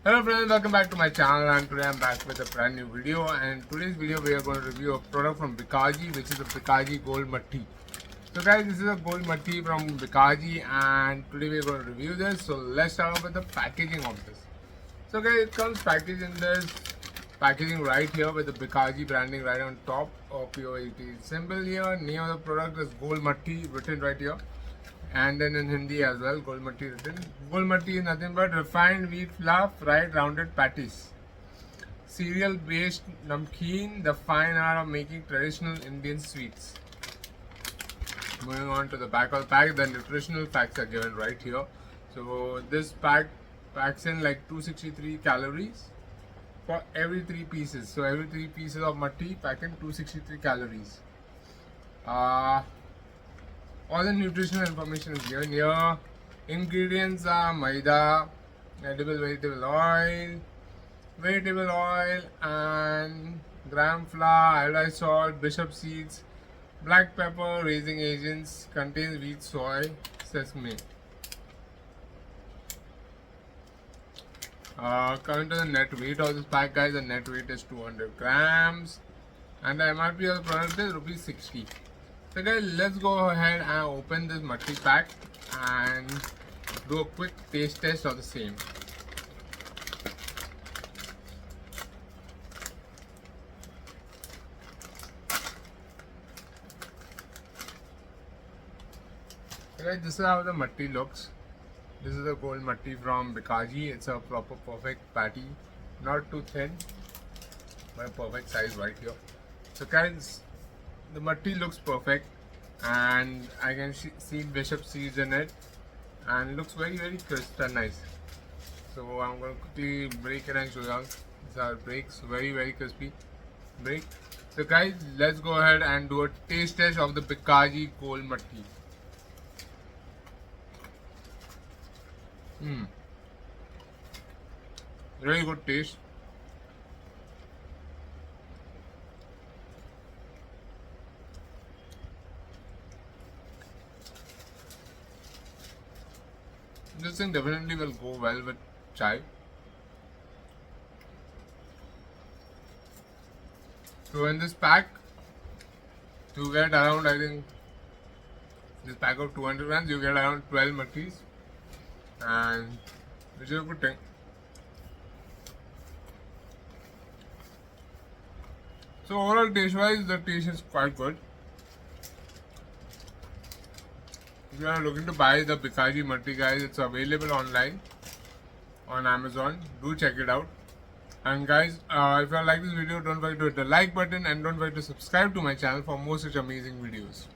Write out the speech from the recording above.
Hello friends, welcome back to my channel, and today I'm back with a brand new video. And in today's video we are going to review a product from Bikaji, which is the Bikaji Gol Mathi. So guys, this is a Gol Mathi from Bikaji, and today we are going to review this. So let's start off with the packaging of this. So guys, it comes packaged in this packaging right here with the Bikaji branding right on top of your symbol here. Name of the product is Gol Mathi written right here, and then in Hindi as well, Gol Mathi written. Gol Mathi is nothing but refined wheat flour, fried rounded patties. Cereal based namkeen, the fine art of making traditional Indian sweets. Moving on to the back of the pack, the nutritional facts are given right here. So this pack packs in like 263 calories for every 3 pieces. So every 3 pieces of Mathi pack in 263 calories. All the nutritional information is given here. Ingredients are maida, edible vegetable oil, and gram flour, iodized salt, bishop seeds, black pepper, raising agents. Contains wheat, soy, sesame. Coming to the net weight of this pack, guys, the net weight is 200 grams, and the MRP of the product is rupees 60. So guys, let's go ahead and open this Mathi pack and do a quick taste test of the same. So guys, this is how the Mathi looks. This is the Gol Mathi from Bikaji. It's a proper perfect patty, not too thin, but a perfect size right here. So guys, the Mathi looks perfect, and I can see bishop seeds in it, and looks very crisp and nice. So I'm going to quickly break it and show you. These are breaks, very crispy break. So guys, let's go ahead and do a taste test of the Bikaji Gol Mathi. Very good taste. This thing definitely will go well with chai. So in this pack, you get around, I think, this pack of 200 grams, you get around 12 mathis, and which is a good thing. So overall taste wise, the taste is quite good. If you are looking to buy the Bikaji Mathi, guys, it's available online on Amazon. Do check it out. And guys, if you like this video, don't forget to hit the like button and don't forget to subscribe to my channel for more such amazing videos.